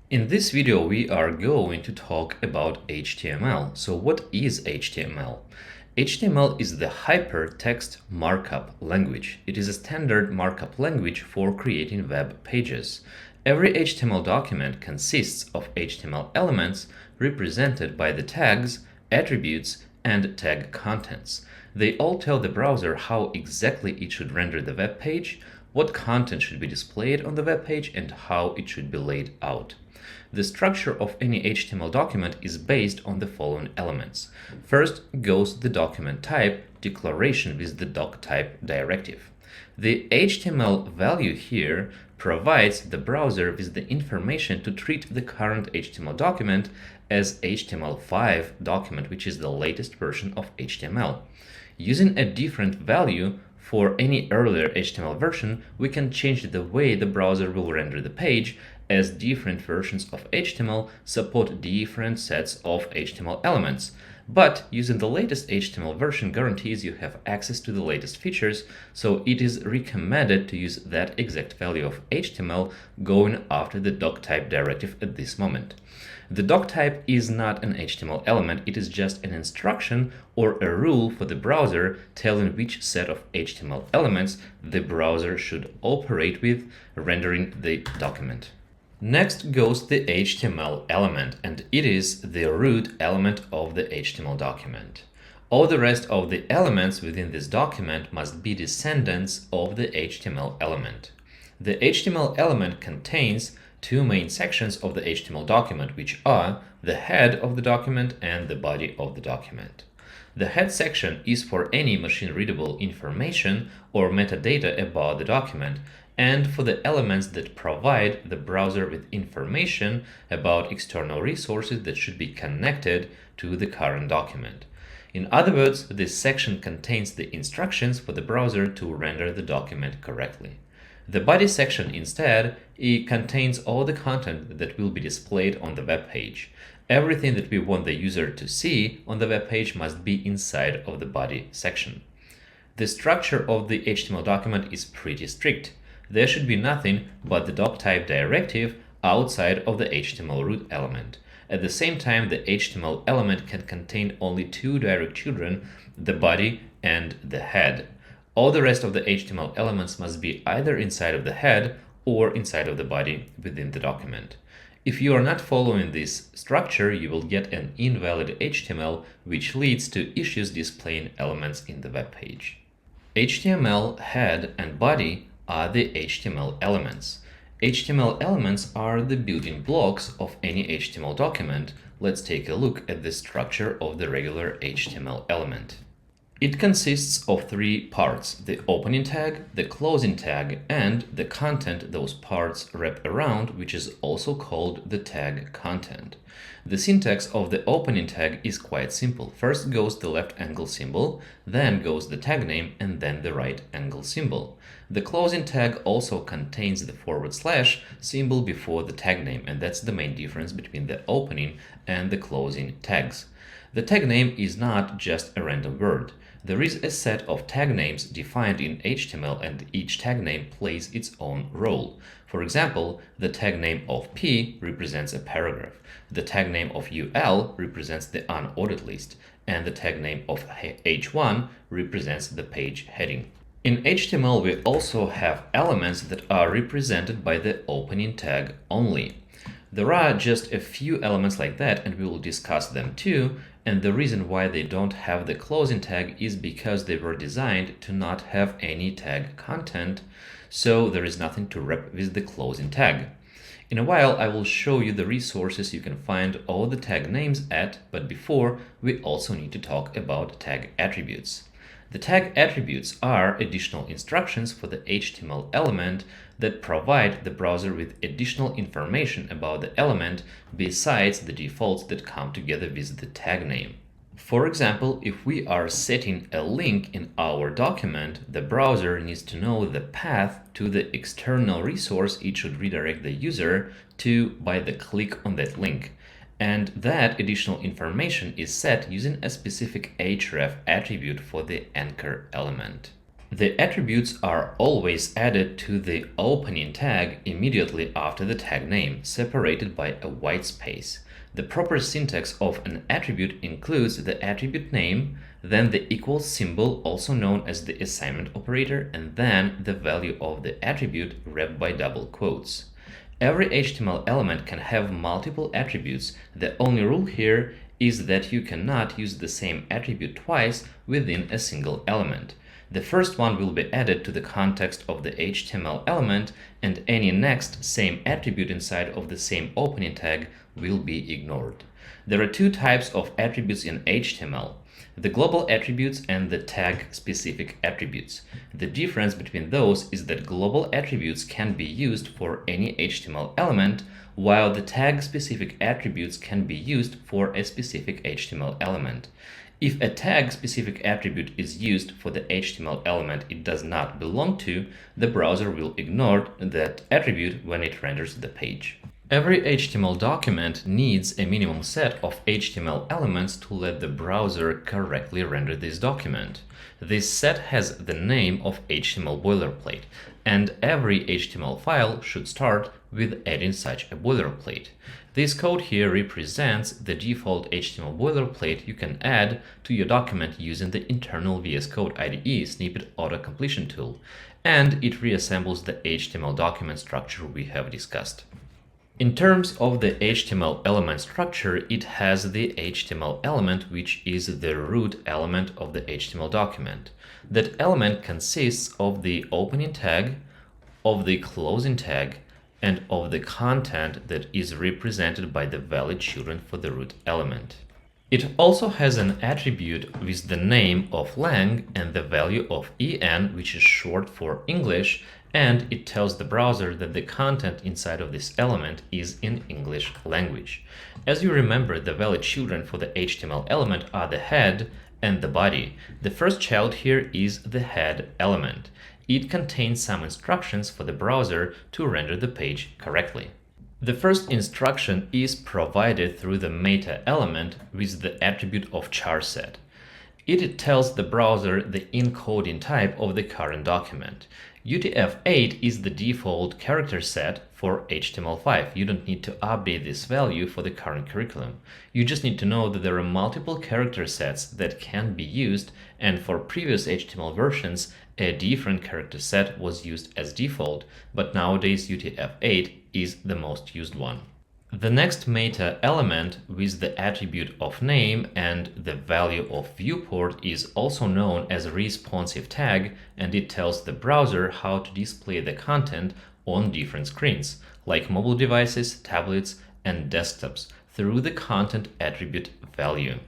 In this video, we are going to talk about HTML. So what is HTML? HTML is the Hypertext Markup Language. It is a standard markup language for creating web pages. Every HTML document consists of HTML elements represented by the tags, attributes, and tag contents. They all tell the browser how exactly it should render the web page, what content should be displayed on the web page, and how it should be laid out. The structure of any HTML document is based on the following elements. First goes the document type declaration with the doctype directive. The HTML value here provides the browser with the information to treat the current HTML document as HTML5 document, which is the latest version of HTML. Using a different value for any earlier HTML version, we can change the way the browser will render the page, as different versions of HTML support different sets of HTML elements. But using the latest HTML version guarantees you have access to the latest features, so it is recommended to use that exact value of HTML going after the doctype directive at this moment. The doctype is not an HTML element, it is just an instruction or a rule for the browser telling which set of HTML elements the browser should operate with rendering the document. Next goes the HTML element, and it is the root element of the HTML document. All the rest of the elements within this document must be descendants of the HTML element. The HTML element contains two main sections of the HTML document, which are the head of the document and the body of the document. The head section is for any machine-readable information or metadata about the document, and for the elements that provide the browser with information about external resources that should be connected to the current document. In other words, this section contains the instructions for the browser to render the document correctly. The body section instead, it contains all the content that will be displayed on the web page. Everything that we want the user to see on the web page must be inside of the body section. The structure of the HTML document is pretty strict. There should be nothing but the doctype directive outside of the HTML root element. At the same time, the HTML element can contain only two direct children, the body and the head. All the rest of the HTML elements must be either inside of the head or inside of the body within the document. If you are not following this structure, you will get an invalid HTML, which leads to issues displaying elements in the web page. HTML head and body are the HTML elements. HTML elements are the building blocks of any HTML document. Let's take a look at the structure of the regular HTML element. It consists of three parts: the opening tag, the closing tag, and the content those parts wrap around, which is also called the tag content. The syntax of the opening tag is quite simple. First goes the left angle symbol, then goes the tag name, and then the right angle symbol. The closing tag also contains the / symbol before the tag name, and that's the main difference between the opening and the closing tags. The tag name is not just a random word. There is a set of tag names defined in HTML, and each tag name plays its own role. For example, the tag name of P represents a paragraph, the tag name of UL represents the unordered list, and the tag name of H1 represents the page heading. In HTML, we also have elements that are represented by the opening tag only. There are just a few elements like that, and we will discuss them too, and the reason why they don't have the closing tag is because they were designed to not have any tag content, so there is nothing to wrap with the closing tag. In a while, I will show you the resources you can find all the tag names at, but before, we also need to talk about tag attributes. The tag attributes are additional instructions for the HTML element that provide the browser with additional information about the element besides the defaults that come together with the tag name. For example, if we are setting a link in our document, the browser needs to know the path to the external resource it should redirect the user to by the click on that link. And that additional information is set using a specific href attribute for the anchor element. The attributes are always added to the opening tag immediately after the tag name, separated by a white space. The proper syntax of an attribute includes the attribute name, then the equal symbol, also known as the assignment operator, and then the value of the attribute wrapped by double quotes. Every HTML element can have multiple attributes. The only rule here is that you cannot use the same attribute twice within a single element. The first one will be added to the context of the HTML element, and any next same attribute inside of the same opening tag will be ignored. There are two types of attributes in HTML: the global attributes and the tag-specific attributes. The difference between those is that global attributes can be used for any HTML element, while the tag-specific attributes can be used for a specific HTML element. If a tag-specific attribute is used for the HTML element it does not belong to, the browser will ignore that attribute when it renders the page. Every HTML document needs a minimum set of HTML elements to let the browser correctly render this document. This set has the name of HTML boilerplate, and every HTML file should start with adding such a boilerplate. This code here represents the default HTML boilerplate you can add to your document using the internal VS Code IDE snippet auto-completion tool, and it reassembles the HTML document structure we have discussed. In terms of the HTML element structure, it has the HTML element, which is the root element of the HTML document. That element consists of the opening tag, of the closing tag, and of the content that is represented by the valid children for the root element. It also has an attribute with the name of lang and the value of en, which is short for English, and it tells the browser that the content inside of this element is in English language. As you remember, the valid children for the HTML element are the head and the body. The first child here is the head element. It contains some instructions for the browser to render the page correctly. The first instruction is provided through the meta element with the attribute of charset. It tells the browser the encoding type of the current document. UTF-8 is the default character set for HTML5. You don't need to update this value for the current curriculum. You just need to know that there are multiple character sets that can be used, and for previous HTML versions, a different character set was used as default, but nowadays UTF-8 is the most used one. The next meta element with the attribute of name and the value of viewport is also known as a responsive tag, and it tells the browser how to display the content on different screens, like mobile devices, tablets, and desktops, through the content attribute value.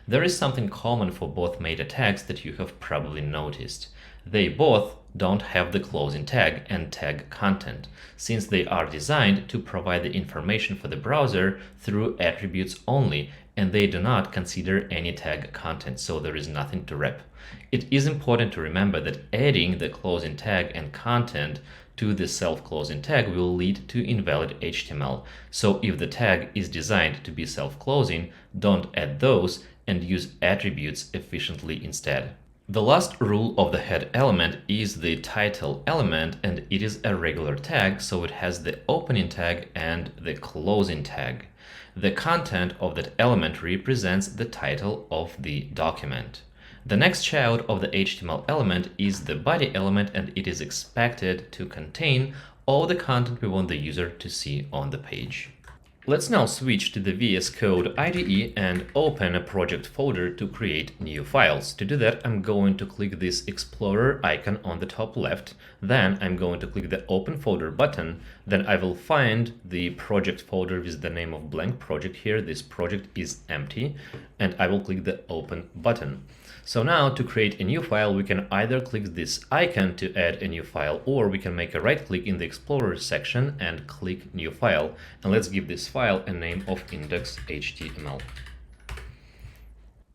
There is something common for both meta tags that you have probably noticed. They both don't have the closing tag and tag content, since they are designed to provide the information for the browser through attributes only, and they do not consider any tag content, so there is nothing to wrap. It is important to remember that adding the closing tag and content to the self-closing tag will lead to invalid HTML, so if the tag is designed to be self-closing, don't add those and use attributes efficiently instead. The last rule of the head element is the title element, and it is a regular tag, so it has the opening tag and the closing tag. The content of that element represents the title of the document. The next child of the HTML element is the body element, and it is expected to contain all the content we want the user to see on the page. Let's now switch to the VS Code IDE and open a project folder to create new files. To do that, I'm going to click this Explorer icon on the top left. Then I'm going to click the Open Folder button. Then I will find the project folder with the name of blank project here. This project is empty, and I will click the Open button. So now to create a new file, we can either click this icon to add a new file, or we can make a right click in the Explorer section and click New File. And let's give this file a name of index.html.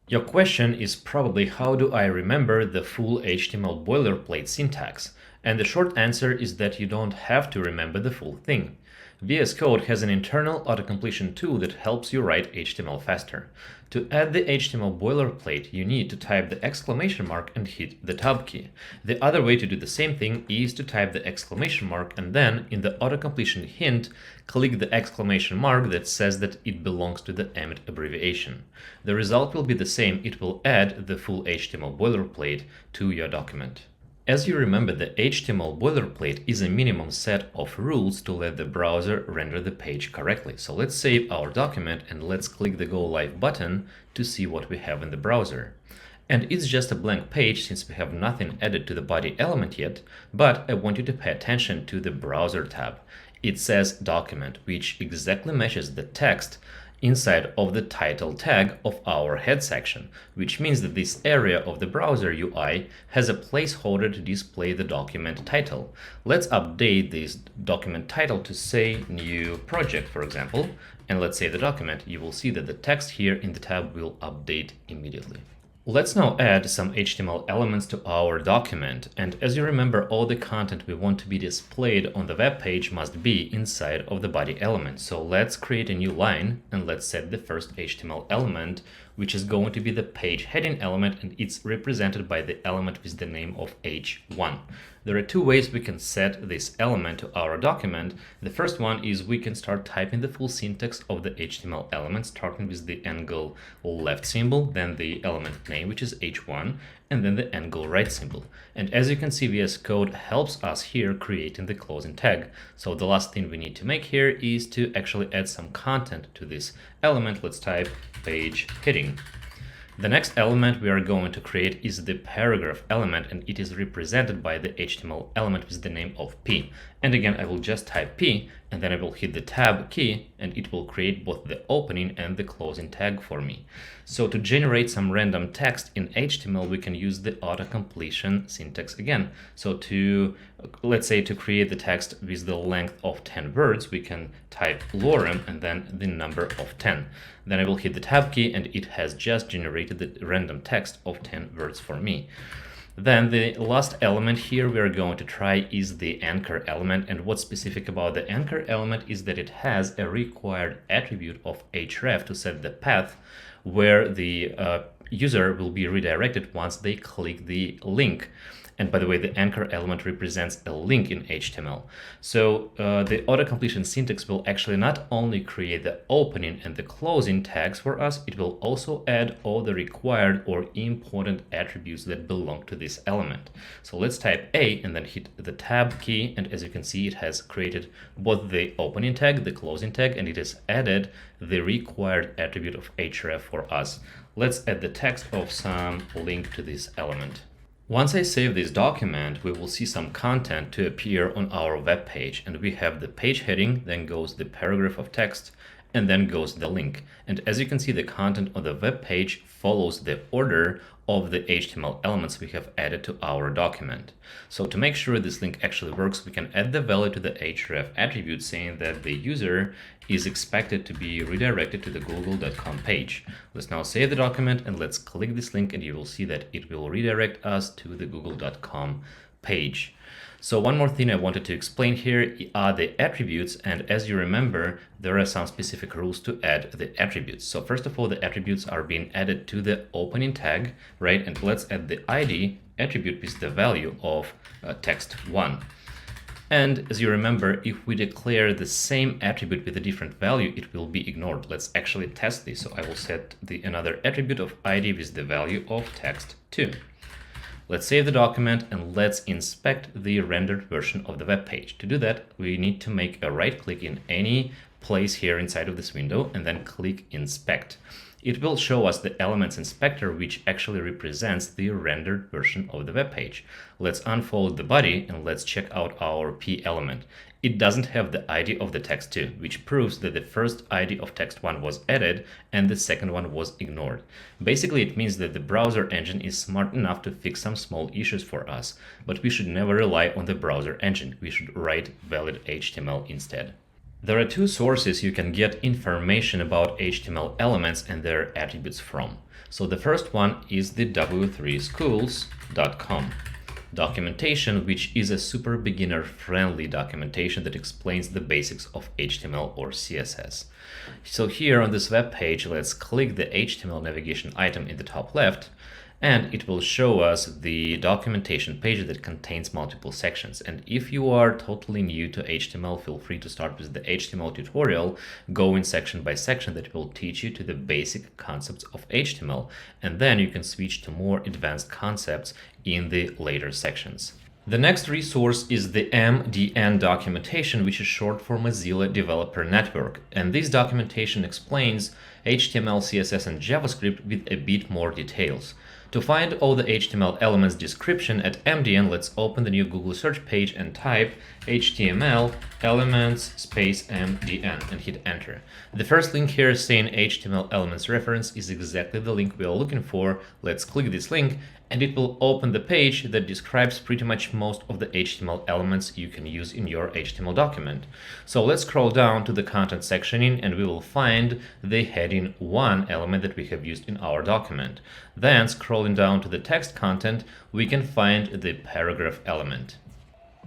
Your question is probably, how do I remember the full HTML boilerplate syntax? And the short answer is that you don't have to remember the full thing. VS Code has an internal autocompletion tool that helps you write HTML faster. To add the HTML boilerplate, you need to type the exclamation mark and hit the Tab key. The other way to do the same thing is to type the exclamation mark and then in the autocompletion hint, click the exclamation mark that says that it belongs to the Emmet abbreviation. The result will be the same. It will add the full HTML boilerplate to your document. As you remember, the HTML boilerplate is a minimum set of rules to let the browser render the page correctly. So let's save our document and let's click the Go Live button to see what we have in the browser. And it's just a blank page since we have nothing added to the body element yet, but I want you to pay attention to the Browser tab. It says Document, which exactly matches the text inside of the title tag of our head section, which means that this area of the browser UI has a placeholder to display the document title. Let's update this document title to say New Project, for example, and let's save the document. You will see that the text here in the tab will update immediately. Let's now add some HTML elements to our document, and as you remember, all the content we want to be displayed on the web page must be inside of the body element. So let's create a new line and let's set the first HTML element, which is going to be the page heading element, and it's represented by the element with the name of H1. There are two ways we can set this element to our document. The first one is we can start typing the full syntax of the HTML element, starting with the angle left symbol, then the element name, which is H1, and then the angle right symbol. And as you can see, VS Code helps us here creating the closing tag. So the last thing we need to make here is to actually add some content to this element. Let's type page heading. The next element we are going to create is the paragraph element, and it is represented by the HTML element with the name of P. And again, I will just type P and then I will hit the Tab key and it will create both the opening and the closing tag for me. So to generate some random text in HTML, we can use the auto-completion syntax again. So let's say to create the text with the length of 10 words, we can type lorem and then the number of 10. Then I will hit the Tab key and it has just generated the random text of 10 words for me. Then the last element here we are going to try is the anchor element, and what's specific about the anchor element is that it has a required attribute of href to set the path where the user will be redirected once they click the link. And by the way, the anchor element represents a link in HTML. So the autocompletion syntax will actually not only create the opening and the closing tags for us, it will also add all the required or important attributes that belong to this element. So let's type A and then hit the Tab key. And as you can see, it has created both the opening tag, the closing tag, and it has added the required attribute of href for us. Let's add the text of some link to this element. Once I save this document, we will see some content to appear on our web page, and we have the page heading, then goes the paragraph of text, and then goes the link. And as you can see, the content on the web page follows the order of the HTML elements we have added to our document. So to make sure this link actually works, we can add the value to the href attribute saying that the user is expected to be redirected to the google.com page. Let's now save the document and let's click this link and you will see that it will redirect us to the google.com page. So one more thing I wanted to explain here are the attributes, and as you remember, there are some specific rules to add the attributes. So first of all, the attributes are being added to the opening tag, right? And let's add the ID attribute with the value of text1. And as you remember, if we declare the same attribute with a different value, it will be ignored. Let's actually test this. So I will set another attribute of ID with the value of text2. Let's save the document and let's inspect the rendered version of the web page. To do that, we need to make a right click in any place here inside of this window and then click Inspect. It will show us the Elements Inspector, which actually represents the rendered version of the web page. Let's unfold the body and let's check out our P element. It doesn't have the ID of the text2, which proves that the first ID of text1 was added and the second one was ignored. Basically, it means that the browser engine is smart enough to fix some small issues for us, but we should never rely on the browser engine. We should write valid HTML instead. There are two sources you can get information about HTML elements and their attributes from. So the first one is the w3schools.com. documentation, which is a super beginner friendly documentation that explains the basics of HTML or CSS. So here on this web page, let's click the HTML navigation item in the top left, and it will show us the documentation page that contains multiple sections. And if you are totally new to HTML, feel free to start with the HTML tutorial, go in section by section that will teach you to the basic concepts of HTML, and then you can switch to more advanced concepts in the later sections. The next resource is the MDN documentation, which is short for Mozilla Developer Network. And this documentation explains HTML, CSS, and JavaScript with a bit more details. To find all the HTML elements description at MDN, let's open the new Google search page and type HTML elements space MDN and hit enter. The first link here saying HTML elements reference is exactly the link we are looking for. Let's click this link and it will open the page that describes pretty much most of the HTML elements you can use in your HTML document. So let's scroll down to the content section and we will find the heading 1 element that we have used in our document. Then scrolling down to the text content, we can find the paragraph element.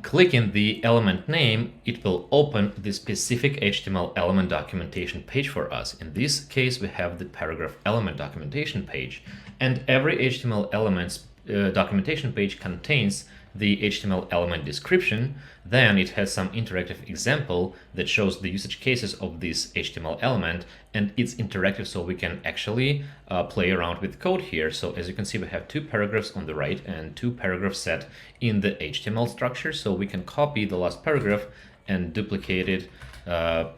Clicking the element name, it will open the specific HTML element documentation page for us. In this case, we have the paragraph element documentation page, and every HTML element's documentation page contains the HTML element description. Then it has some interactive example that shows the usage cases of this HTML element, and it's interactive, so we can actually play around with code here. So as you can see, we have 2 paragraphs on the right and 2 paragraphs set in the HTML structure. So we can copy the last paragraph and duplicate it,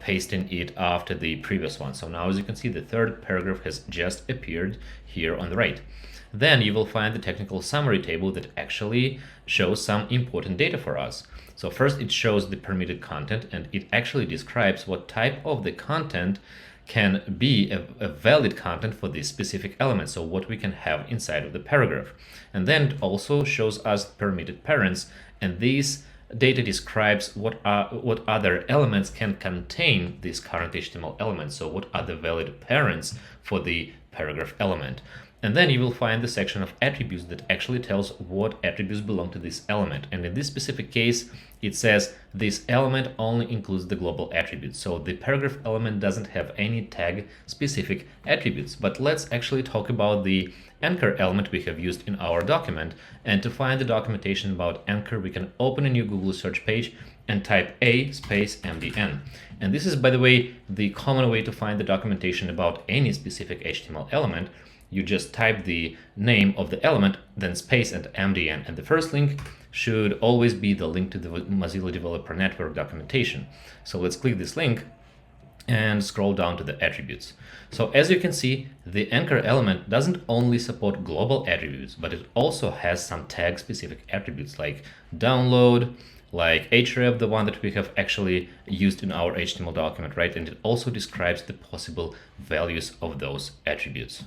pasting it after the previous one. So now as you can see, the 3rd paragraph has just appeared here on the right. Then you will find the technical summary table that actually shows some important data for us. So first it shows the permitted content, and it actually describes what type of the content can be a valid content for this specific element, so what we can have inside of the paragraph. And then it also shows us permitted parents, and these data describes what other elements can contain this current HTML element, so what are the valid parents for the paragraph element. And then you will find the section of attributes that actually tells what attributes belong to this element. And in this specific case, it says this element only includes the global attributes. So the paragraph element doesn't have any tag specific attributes. But let's actually talk about the anchor element we have used in our document. And to find the documentation about anchor, we can open a new Google search page and type A space MDN. And this is, by the way, the common way to find the documentation about any specific HTML element. You just type the name of the element, then space and MDN. And the first link should always be the link to the Mozilla Developer Network documentation. So let's click this link and scroll down to the attributes. So as you can see, the anchor element doesn't only support global attributes, but it also has some tag specific attributes like download, like href, the one that we have actually used in our HTML document, right? And it also describes the possible values of those attributes.